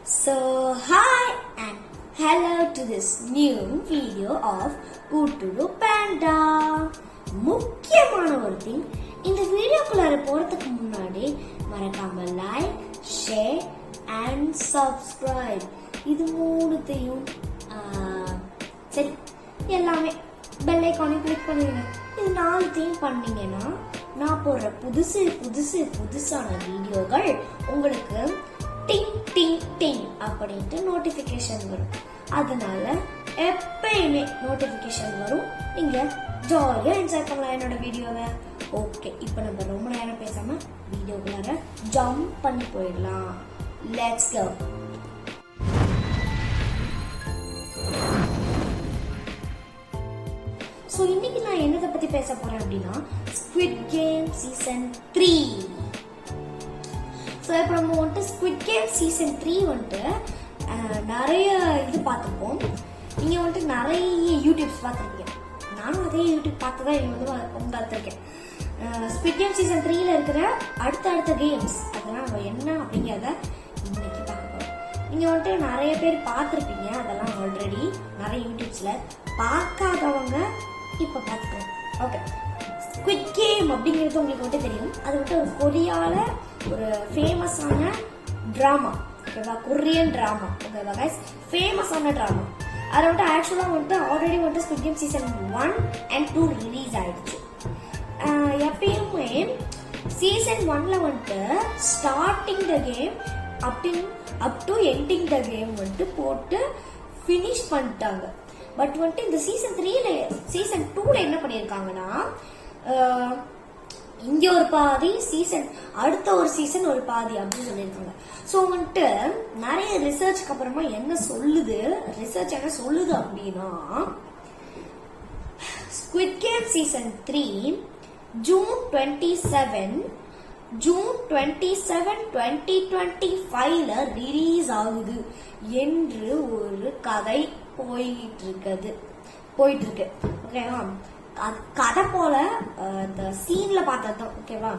So hi and hello to this new video of Kuturu Panda. முக்கியமான ஒரு thing, இந்த வீடியோக்குள்ளார போறதுக்கு முன்னாடி மறக்காம லைக், ஷேர் அண்ட் சப்ஸ்கிரைப் இது மூணுத்தையும் சரி எல்லாமே பெல் ஐகானை கிளிக் பண்ணிடுங்க. இது நாலுத்தையும் பண்ணீங்கன்னா நான் போடுற புதுசான வீடியோகள் உங்களுக்கு டிங் டிங் டிங் அப்படின்ட்டு நோட்டிபிகேஷன் வரும். அதனால எப்பயுமே நோட்டிபிகேஷன் வரும், நீங்க ஜாலியா என்ஜாய் பண்ணலாம் என்னோட வீடியோவை. ஓகே, இப்போ நம்ம ரொம்ப நேரம் பேசாம வீடியோக்குள்ளார ஜம்ப் பண்ணி போயிடலாம். Let's go. ஸோ இன்னைக்கு நான் என்னதை பத்தி பேச போறேன் அப்படின்னா ஸ்குவிட் கேம் சீசன் 3. ஸோ இப்போ நம்ம வந்துட்டு ஸ்குவிட் கேம் சீசன் 3 வந்துட்டு நிறைய இது பார்த்துருப்போம். நீங்கள் வந்துட்டு நிறைய யூடியூப்ஸ் பார்த்துருக்கீங்க. நானும் அதே யூடியூப் பார்த்து தான் பார்த்துருக்கேன். ஸ்குவிட் கேம் சீசன் 3ல இருக்கிற அடுத்த கேம்ஸ் அதெல்லாம் நம்ம என்ன அப்படிங்கிறத இன்னைக்கு பார்க்க போகிறோம். நீங்கள் வந்துட்டு நிறைய பேர் பார்த்துருப்பீங்க அதெல்லாம் ஆல்ரெடி நிறைய யூடியூப்ஸில். பார்க்காதவங்க இப்போ பார்த்துக்கோங்க. ஓகே, ஸ்குவிட் கேம் அப்படிங்கிறது உங்களுக்கு வந்துட்டு தெரியும். அது வந்துட்டு ஒரு கொரியால ஒரு ஃபேமஸான ட்ராமா, ஓகேவா? கொரியன் ட்ராமா, ஓகேவா கைஸ்? ஃபேமஸான ட்ராமா. அதை வந்துட்டு ஆக்சுவலாக வந்துட்டு ஆல்ரெடி வந்துட்டு squid game season 1 and 2 release ஆயிடுச்சு. எப்பயுமே சீசன் 1ல வந்துட்டு starting the came up to ending the game வந்துட்டு போட்டு ஃபினிஷ் பண்ணிட்டாங்க. பட் வந்துட்டு இந்த சீசன் 2ல என்ன பண்ணியிருக்காங்கன்னா இங்க ஒரு பாதி சீசன், அடுத்த ஒரு சீசன் ஒரு பாதி அப்படின்னு சொல்லியிருக்காங்க. ஸோ வந்துட்டு நிறைய ரிசர்ச்க்கு அப்புறமா என்ன சொல்லுது அப்படின்னா ஸ்குவிட் கேம் சீசன் 3 ஜூன் 27, 2025ல ரிலீஸ் ஆகுது என்று ஒரு கதை போயிட்டு இருக்கு. ஓகேவா? கதை போல இந்த சீன்ல பார்த்தது. ஓகேவா?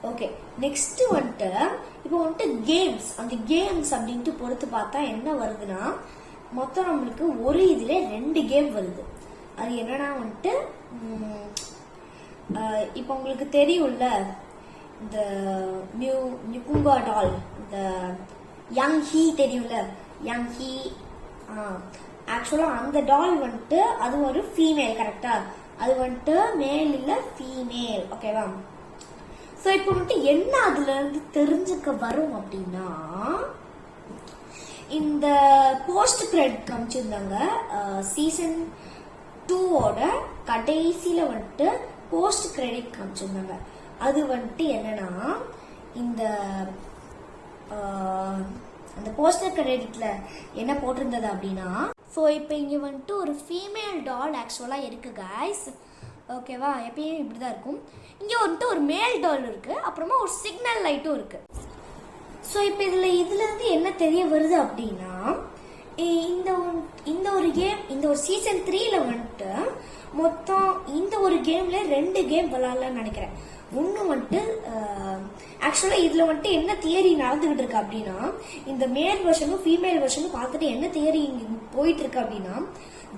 ஓகே, நெக்ஸ்ட் வந்துட்டு இப்போ வந்துட்டு கேம்ஸ், அந்த கேம்ஸ் அப்படின்ட்டு பொறுத்து பார்த்தா என்ன வருதுன்னா மொத்தம் நம்மளுக்கு ஒரு இதுல 2 கேம் வருது. அது என்னன்னா வந்துட்டு இப்போ உங்களுக்கு தெரியும்ல இந்த நியூகுங்கா டால், இந்த யங் ஹீ தெரியும்ல, யங் ஹீ. ஆக்சுவலா அந்த டால் வந்துட்டு அது ஒரு ஃபீமேல், கரெக்டா? அது வந்துட்டு மேல் இல்ல, ஃபீமேல். ஓகேவா? சோ இப்போ வந்துட்டு என்ன அதுல இருந்து தெரிஞ்சுக்க வரும் அப்படின்னா இந்த போஸ்ட் கிரெடிட் காமிச்சிருந்தாங்க. சீசன் 2ஓட கடைசியில வந்துட்டு போஸ்ட் கிரெடிட் காமிச்சிருந்தாங்க. அது வந்துட்டு என்னன்னா அந்த போஸ்டர் கிரெடிட்ல என்ன போட்டிருந்தது அப்படின்னா, ஸோ இப்போ இங்கே வந்துட்டு ஒரு ஃபீமேல் டால் ஆக்சுவலாக இருக்கு கைஸ். ஓகேவா? எப்பயும் இப்படிதான் இருக்கும். இங்கே வந்துட்டு ஒரு மேல் டால் இருக்கு, அப்புறமா ஒரு சிக்னல் லைட்டும் இருக்கு. ஸோ இப்போ இதுல இருந்து என்ன தெரிய வருது அப்படின்னா இந்த ஒரு கேம், இந்த ஒரு சீசன் 3ல வந்துட்டு மொத்தம் இந்த ஒரு கேம்ல 2 கேம் விளையாடலாம்னு நினைக்கிறேன். ஒண்ணு வந்துட்டு ஆக்சுவலா இதுல வந்துட்டு என்ன தியரி நடந்துகிட்டு இருக்கு அப்படின்னா இந்த மேல் வெர்ஷனும் ஃபீமேல் வெர்ஷனும் பார்த்துட்டு என்ன தியரி போயிட்டு இருக்கு அப்படின்னா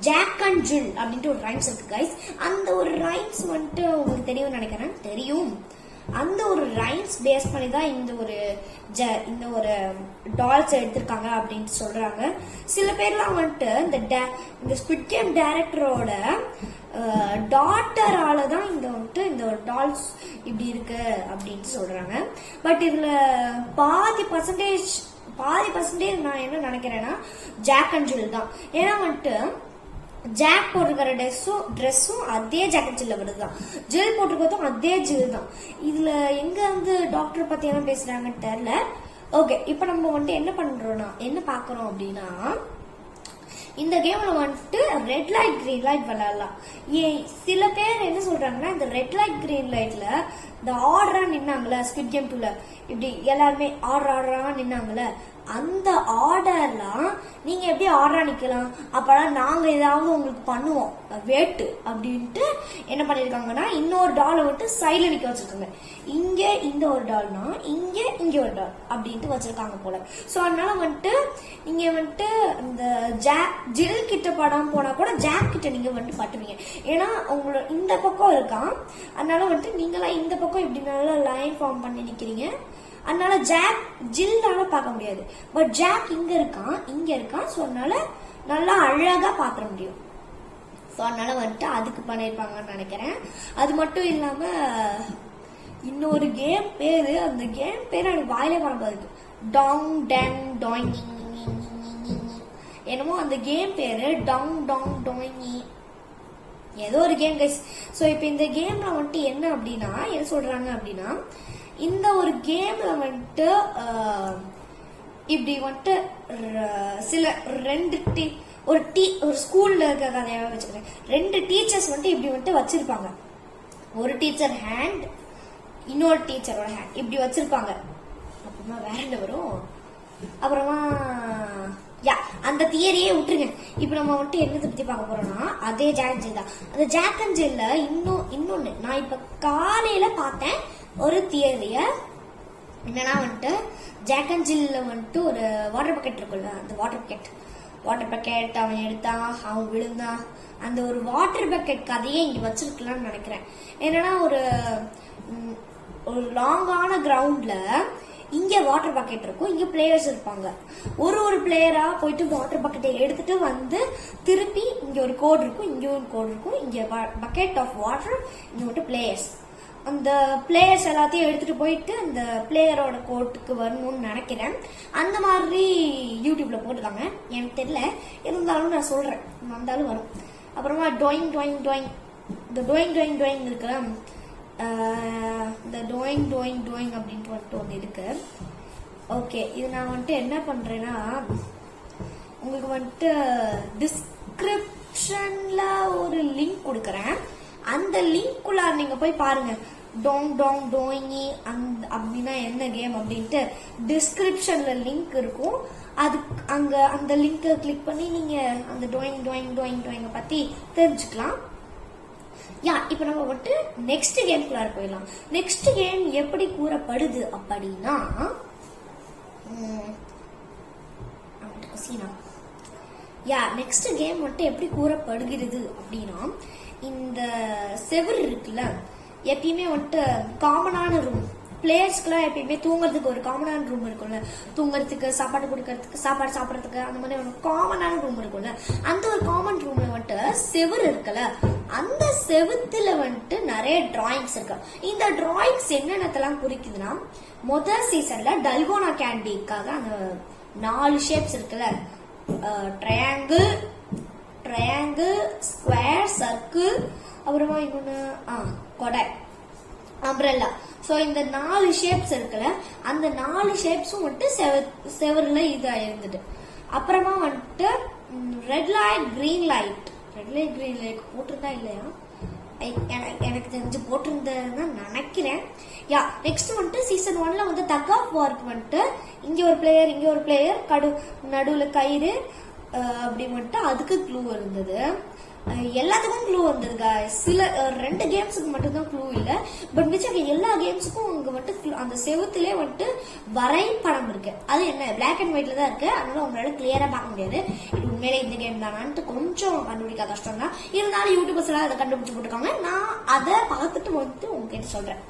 ஜாக் அண்ட் ஜில் அப்படின்ட்டு ஒரு ரைம்ஸ் இருக்கு கைஸ். அந்த ஒரு ரைம்ஸ் வந்துட்டு உங்களுக்கு தெரியும் நினைக்கிறேன். தெரியும். அந்த ஒரு ரைம்ஸ் பேஸ் பண்ணி தான் இந்த ஒரு டால்ஸ் எடுத்திருக்காங்க அப்படின்னு சொல்றாங்க. சில பேர்லாம் வந்துட்டு இந்த ஸ்குவிட் கேம் டைரக்டரோட டாட்டரால தான் இந்த டால்ஸ் இப்படி இருக்கு அப்படின்னு சொல்றாங்க. பட் இதுல பாதி பர்சன்டேஜ் நான் என்ன நினைக்கிறேன்னா ஜாக் அண்ட் ஜில் தான். ஏன்னா வந்துட்டு ஜாக் போட்டிருக்கிற ட்ரெஸ்ஸும் அதே ஜாக் அண்ட் ஜில்ல வருதுதான், ஜில் போட்டிருக்கிறதும் அதே ஜில் தான். இதுல எங்க வந்து டாக்டர் பத்தி என்ன பேசுறாங்கன்னு தெரியல. ஓகே, இப்ப நம்ம வந்துட்டு என்ன பாக்குறோம் அப்படின்னா இந்த கேம்ல வந்துட்டு ரெட் லைட் கிரீன் லைட் விளையாடலாம். சில பேர் என்ன சொல்றாங்கன்னா இந்த ரெட் லைட் கிரீன் லைட்ல இந்த ஆர்டரா நின்னாங்கல்ல ஸ்குவிட் கேம் 2ல இப்படி எல்லாருமே ஆர்டரா நின்னாங்கல்ல, அந்த ஆர்டர்லாம் நீங்க எப்படி ஆர்டரா நிக்கலாம்? அப்பதான் நாங்க ஏதாவது உங்களுக்கு பண்ணுவோம் வேட்டு அப்படின்ட்டு என்ன பண்ணிருக்காங்கன்னா இன்னொரு டாலை விட்டு சைட்ல நிக்க வச்சிருக்காங்க. இங்க இந்த ஒரு டால்னா இங்க ஒரு டால் அப்படின்ட்டு வச்சிருக்காங்க போல. சோ அதனால வந்துட்டு நீங்க வந்துட்டு இந்த ஜில் கிட்ட படம் போனா கூட ஜாக் கிட்ட நீங்க வந்துட்டு பட்டுவீங்க. ஏன்னா உங்களோட இந்த பக்கம் இருக்கான், அதனால வந்துட்டு நீங்களாம் இந்த பக்கம் இப்படி நல்லா லைன் ஃபார்ம் பண்ணி நிக்கிறீங்க. அதனால ஜில்லால பார்க்க முடியாது. பட் ஜாக் இங்க இருக்கான். சோ அதனால நல்லா அழகா பாத்திர முடியும். சோ அதனால வந்துட்டு அதுக்கு பண்ணிருப்பாங்கன்னு நினைக்கிறேன். அது மட்டும் இல்லாம இன்னொரு கேம் பேரு, அந்த கேம் பேரு எனக்கு வாயிலே வரமா இருக்கு, டாங் டேங் டாங் என்னமோ அந்த கேம் பேரு டாங் டாங் டாங்கி ஏதோ ஒரு கேம் கைஸ். சோ இப்ப இந்த கேம்ல வந்துட்டு என்ன அப்படின்னா என்ன சொல்றாங்க அப்படின்னா, இந்த ஒரு கேம்ல வந்துட்டு இப்படி வந்துட்டு சில ஒரு ஸ்கூல்ல இருக்க கதையாக வச்சுக்கிறேன். 2 டீச்சர்ஸ் வந்துட்டு இப்படி வந்துட்டு வச்சிருப்பாங்க. ஒரு டீச்சர் ஹேண்ட், இன்னொரு டீச்சரோட ஹேண்ட் இப்படி வச்சிருப்பாங்க. அப்புறமா வேற என்ன வரும்? அப்புறமா அந்த தியரியே விட்டுருங்க. இப்ப நம்ம வந்துட்டு என்னத்தை பத்தி பார்க்க போறோம்னா அதே ஜாக் அண்ட் ஜில் தான். அந்த ஜாக் அண்ட் ஜில்ல இன்னொன்னு நான் இப்ப காலையில பார்த்தேன் ஒரு தியரிய. என்னன்னா வந்துட்டு ஜாக் அண்ட் ஜில்ல வந்துட்டு ஒரு வாட்டர் பக்கெட் இருக்குல்ல, அந்த வாட்டர் பக்கெட் அவன் எடுத்தான், அவன் விழுந்தான். அந்த ஒரு வாட்டர் பக்கெட் கதையே இங்க வச்சிருக்கலாம்னு நினைக்கிறேன். என்னன்னா ஒரு லாங்கான கிரவுண்ட்ல இங்க வாட்டர் பக்கெட் இருக்கும், இங்க பிளேயர்ஸ் இருப்பாங்க. ஒரு பிளேயரா போயிட்டு வாட்டர் பக்கெட்டை எடுத்துட்டு வந்து திருப்பி இங்க ஒரு கோடு இருக்கும், இங்க ஒரு கோடு இருக்கும், இங்க பக்கெட் ஆஃப் வாட்டர், இங்க வந்துட்டு பிளேயர்ஸ். அந்த பிளேயர்ஸ் எல்லாத்தையும் எடுத்துட்டு போயிட்டு அந்த பிளேயரோட கோர்ட்டுக்கு வரணும்னு நினைக்கிறேன். அந்த மாதிரி யூடியூப்ல போட்டுருக்காங்க, எனக்கு தெரியல, இருந்தாலும் நான் சொல்றேன், வந்தாலும் வரும். அப்புறமா டோயிங் டோயிங் டோயிங், இந்த டோயிங் டோயிங் டோயிங் இருக்குல்ல, இந்த டோயிங் டோயிங் டோயிங் அப்படின்ட்டு வந்துட்டு ஒன்று இருக்கு. ஓகே, இது நான் வந்துட்டு என்ன பண்றேன்னா உங்களுக்கு வந்துட்டு டிஸ்கிரிப்ஷன்ல ஒரு லிங்க் கொடுக்கறேன். அந்த லிங்க்குள்ள நீங்க போய் பாருங்க, டோங் டோங் டோயிங்கி அப்படின்னா என்ன கேம் அப்படின்ட்டு டிஸ்கிரிப்ஷன்ல லிங்க் இருக்கும். அது அங்க அந்த லிங்கை கிளிக் பண்ணி நீங்க அந்த டோயிங் டோயிங் டோயிங் டோயிங்க பத்தி தெரிஞ்சுக்கலாம். இப்ப நம்ம வந்துட்டு நெக்ஸ்ட் கேம்குள்ள போயிடலாம். நெக்ஸ்ட் கேம் எப்படி கூறப்படுது அப்படின்னா நெக்ஸ்ட் கேம் வந்துட்டு எப்படி கூறப்படுகிறது அப்படின்னா, இந்த செவர் இருக்குல்ல, எப்பயுமே வந்துட்டு காமனான ரூம், பிளேயர்ஸ்க்குலாம் எப்பயுமே தூங்குறதுக்கு ஒரு காமனான ரூம் இருக்கும்ல, தூங்குறதுக்கு, சாப்பாடு கொடுக்கறதுக்கு, சாப்பாடு சாப்பிடறதுக்கு, அந்த மாதிரி ஒரு காமனான ரூம் இருக்கும்ல, அந்த ஒரு காமன் ரூம்ல வந்துட்டு செவர் இருக்குல்ல, அந்த செவுத்துல வந்துட்டு நிறைய டிராயிங்ஸ் இருக்கு. இந்த டிராயிங்ஸ் என்னென்னலாம் குறிக்குதுன்னா, முதல் சீசன்ல டல்கோனா கேண்டிக்காக அந்த 4 ஷேப்ஸ் இருக்குல்ல, ட்ரையாங்கிள், ஸ்கொயர், சர்க்கிள், அப்புறமா இன்னொன்னு கொடை, அம்ப்ரெல்லா. சோ இந்த 4 ஷேப்ஸ் இருக்குல்ல, அந்த 4 ஷேப்ஸும் வந்துட்டு செவர்ல இதா இருந்துட்டு. அப்புறமா வந்துட்டு ரெட் லைட் கிரீன் லைட் போட்டிருந்தா இல்லையா, எனக்கு தெரிஞ்சு போட்டிருந்தேன்னு நினைக்கிறேன். நெக்ஸ்ட் வந்துட்டு சீசன் 1ல வந்து தக் ஆஃப் வார்க்கு வந்துட்டு இங்க ஒரு பிளேயர் நடுவுல கயிறு அப்படி வந்துட்டு அதுக்கு க்ளூ இருந்தது. எல்லாத்துக்கும் க்ளூ வந்தது. சில 2 கேம்ஸுக்கு மட்டும்தான் க்ளூ இல்ல, பட் மிச்சம் எல்லா கேம்ஸுக்கும் அங்க வந்துட்டு அந்த செவுத்திலே வந்துட்டு வரைபடம் இருக்கு. அது என்ன பிளாக் அண்ட் ஒயிட்ல தான் இருக்கு, அதனால உங்களால கிளியரா பார்க்க முடியாது இது உண்மையிலே இந்த கேம் தானான்ட்டு கொஞ்சம் கண்டுபிடிக்க கஷ்டம் தான். இருந்தாலும் யூடியூபர்ஸ் எல்லாம் அதை கண்டுபிடிச்சு போட்டுருக்காங்க, நான் அதை பார்த்துட்டு வந்துட்டு உங்ககிட்ட சொல்றேன்.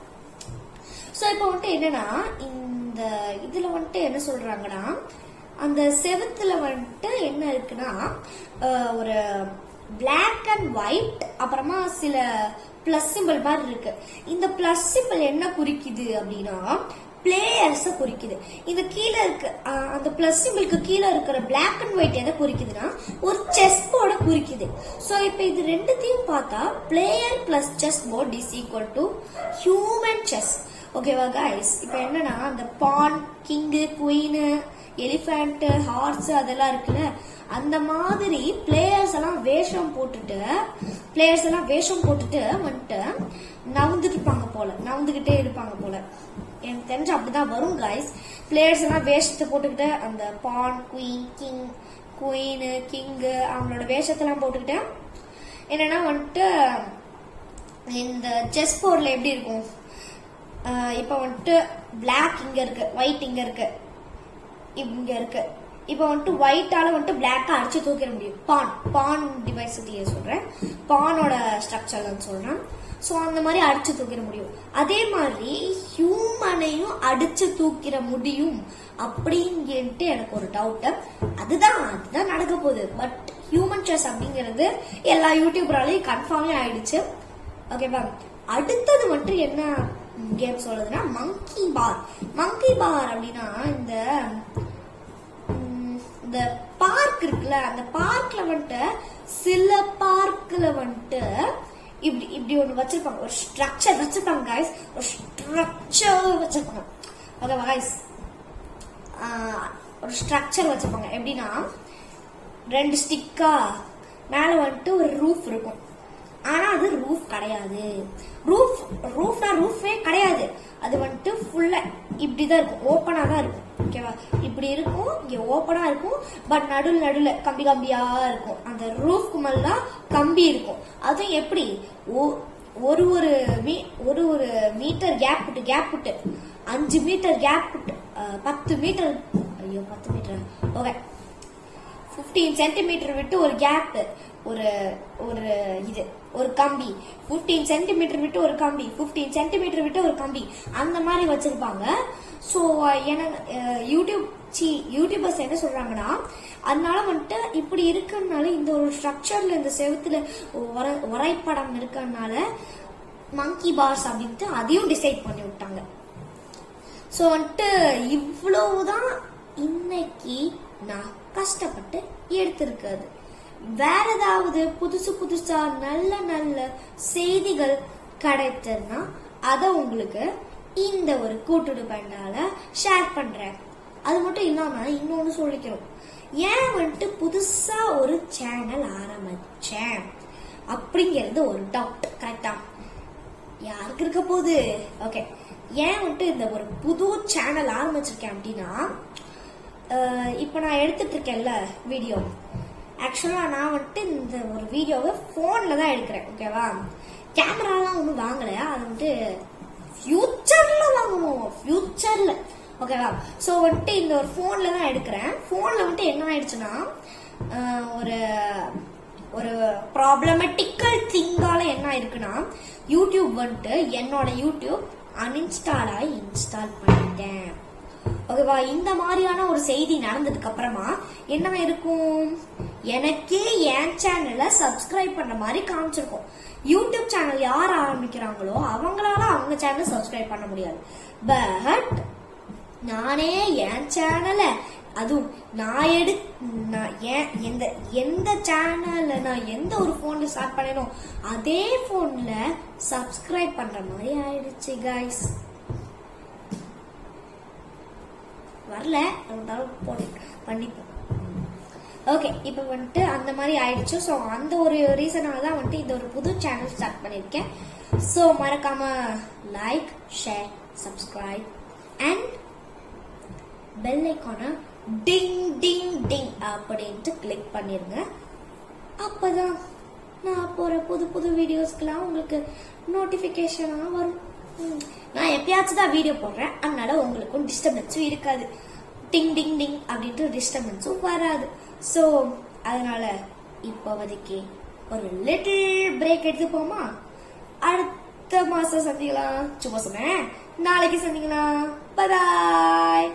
சோ இப்போ வந்துட்டு என்னன்னா, இந்த இதுல வந்துட்டு என்ன சொல்றாங்கன்னா, அந்த செவுத்துல வந்துட்டு என்ன இருக்குன்னா ஒரு பிளாக் அண்ட் ஒயிட், அப்புறமா சில பிளஸ் சிம்பிள் மாதிரி இருக்கு. இந்த பிளஸ் சிம்பிள் என்ன குறிக்குது அப்படின்னா பிளேயர்ஸ குறிக்குது. இந்த கீழே இருக்கு அந்த பிளஸ் சிம்பிளுக்கு கீழே இருக்கிற பிளாக் அண்ட் ஒயிட் எதை குறிக்குதுன்னா ஒரு செஸ் போர்டை குறிக்குது. சோ இப்ப இது ரெண்டுத்தையும் பார்த்தா player plus chess board is equal to human chess. ஓகேவா கைஸ்? இப்ப என்னன்னா அந்த pawn, king, queen elephant, horse அதெல்லாம் இருக்குல்ல, அந்த மாதிரி பிளேயர்ஸ் எல்லாம் வேஷம் போட்டுட்டு வந்துட்டு நவுந்துகிட்டே இருப்பாங்க போல. எனக்கு தெரிஞ்சு அப்படிதான் வரும் கைஸ். பிளேயர்ஸ் எல்லாம் வேஷத்தை போட்டுக்கிட்டு அந்த பான், குயின், கிங் அவங்களோட வேஷத்தெல்லாம் போட்டுக்கிட்டு என்னன்னா வந்துட்டு இந்த செஸ் போர்ட்ல எப்படி இருக்கும், இப்ப வந்துட்டு பிளாக் இங்க இருக்கு, ஒயிட் இங்க இருக்கு, இப்ப வந்துட்டு ஒயிட்டால வந்துட்டு பிளாக்கா அடிச்சு தூக்கிட முடியும். பான் டிவைசிட்டியை சொல்றேன், பானோட ஸ்ட்ரக்சர் தான் சொல்றேன். சோ அந்த மாதிரி அடிச்சு தூக்கிட முடியும். அதே மாதிரி ஹியூமனையும் அடிச்சு தூக்கிட முடியும் அப்படின்ட்டு எனக்கு ஒரு டவுட். அதுதான் நடக்க போகுது. பட் ஹியூமன் செஸ் அப்படிங்கிறது எல்லா யூடியூபராலையும் கன்ஃபார்மே ஆயிடுச்சு. ஓகேவா? அடுத்தது மட்டும் என்ன கேம் சொல்றதுன்னா மங்கி பார் அப்படின்னா இந்த பார்க் இருக்குல்ல, அந்த பார்க்ல வந்துட்டு சில பார்க்ல வந்துட்டு இப்படி ஒண்ணு வச்சிருப்பாங்க, ஒரு ஸ்ட்ரக்சர் வச்சிருப்பாங்க கைஸ், ஒரு ஸ்ட்ரக்சர் வச்சிருப்பாங்க. ஓகேவா கைஸ்? ஒரு ஸ்ட்ரக்சர் வச்சிருப்பாங்க. எப்படின்னா 2 ஸ்டிக்கா மேல வந்துட்டு ஒரு ரூஃப் இருக்கும். ஆனா அது ரூஃப் கிடையாது. ரூஃபே கிடையாது. அது வந்துட்டு ஃபுல்லா இப்படிதான் இருக்கும், ஓப்பனா தான் இருக்கும். ஓகேவா? இப்படி இருக்கும், இங்க ஓப்பனா இருக்கும். பட் நடுல கம்பியா இருக்கும். அந்த ரூஃப்க்கு மேல கம்பி இருக்கும். அதுவும் எப்படி ஒரு மீட்டர் கேப் விட்டு 5 மீட்டர் கேப் விட்டு 10 மீட்டர் ஓகே 15 சென்டிமீட்டர் விட்டு ஒரு கேப், ஒரு கம்பி 15 சென்டிமீட்டர் விட்டு ஒரு கம்பி, 15 சென்டிமீட்டர் விட்டு ஒரு கம்பி, அந்த மாதிரி வச்சிருப்பாங்க. சோ யூடியூபர்ஸ் என்ன சொல்றாங்கன்னா, அதனால வந்துட்டு இப்படி இருக்கறனால, இந்த ஒரு ஸ்ட்ரக்சர்ல இந்த செவுத்துல வரைபடம் இருக்கறனால மங்கி பார்ஸ் அப்படின்ட்டு அதையும் டிசைட் பண்ணி விட்டாங்க. சோ வந்துட்டு இவ்வளவுதான் இன்னைக்கு நான் கஷ்டப்பட்டு எடுத்திருக்கிறது. வேற ஏதாவது புதுசா நல்ல செய்திகள் கிடைச்சதுன்னா அதை உங்களுக்கு இந்த ஒரு கூட்டுடு பண்டால ஷேர் பண்றேன். அது மட்டும் இல்லாம இன்னொன்னு சொல்லிக்கிறோம், ஏன் வந்துட்டு புதுசா ஒரு சேனல் ஆரம்பிச்சேன் அப்படிங்கிறது ஒரு டவுட். கரெக்டா? யாருக்கு இருக்க போகுது? ஓகே, ஏன் வந்துட்டு இந்த ஒரு புது சேனல் ஆரம்பிச்சிருக்கேன் அப்படின்னா, இப்ப நான் எடுத்துட்டு இருக்கேன்ல வீடியோ, ஆக்சுவலா நான் வந்துட்டு இந்த ஒரு வீடியோவை போன்ல தான் எடுக்கிறேன். ஓகேவா? கேமராலாம் ஒன்றும் வாங்கல, அது வந்துட்டு ஃபியூச்சர்ல வாங்கணும், ஃபியூச்சர்ல. ஓகேவா? சோ வந்துட்டு இந்த ஒரு போன்ல தான் எடுக்கிறேன். போன்ல வந்துட்டு என்ன ஆயிடுச்சுன்னா, ஒரு ப்ராப்ளமேட்டிக்கல் திங்கால என்ன ஆயிருக்குன்னா, யூடியூப் வந்துட்டு என்னோட யூடியூப் இன்ஸ்டால் பண்ணிட்டேன். ஓகேவா? இந்த மாதிரியான ஒரு செய்தி நடந்ததுக்கு அப்புறமா என்ன இருக்கும், எனக்கே என் சேனலை சப்ஸ்கிரைப் பண்ண மாதிரி காமிச்சிருக்கும். யூடியூப் சேனல் யார் ஆரம்பிக்கிறாங்களோ அவங்களால அவங்க சேனலை சப்ஸ்கிரைப் பண்ண முடியாது. பட் நானே என் சேனலை, அதுவும் எந்த சேனல்ல நான் எந்த ஒரு போன்ல ஸ்டார்ட் பண்ணேனோ அதே போன்ல சப்ஸ்கிரைப் பண்ற மாதிரி ஆயிடுச்சு கைஸ். வரல பண்ணிப்போம். ஓகே, இப்ப வந்துட்டு அந்த மாதிரி ஆயிடுச்சு. ஸோ அந்த ஒரு ரீசனால தான் வந்துட்டு இந்த ஒரு புது சேனல் ஸ்டார்ட் பண்ணிருக்கேன். ஸோ மறக்காம like, share, subscribe and bell icon ding ding ding அப்படின்ட்டு கிளிக் பண்ணிருங்க. அப்பதான் நான் போற புது வீடியோஸ்க்கெல்லாம் உங்களுக்கு நோட்டிபிகேஷனா வரும். நான் எப்பயாச்சும் தான் வீடியோ போடுறேன், அதனால உங்களுக்கும் டிஸ்டர்பன்ஸும் இருக்காது. டிங் டிங் டிங் அப்படின்ட்டு டிஸ்டர்பன்ஸும் வராது. ஸோ அதனால இப்போதைக்கு ஒரு லிட்டில் பிரேக் எடுத்துப்போமா? அடுத்த மாசம் சந்திக்கலாம். சும்மா சொன்னேன், நாளைக்கு சந்திக்கலாம். பாய்.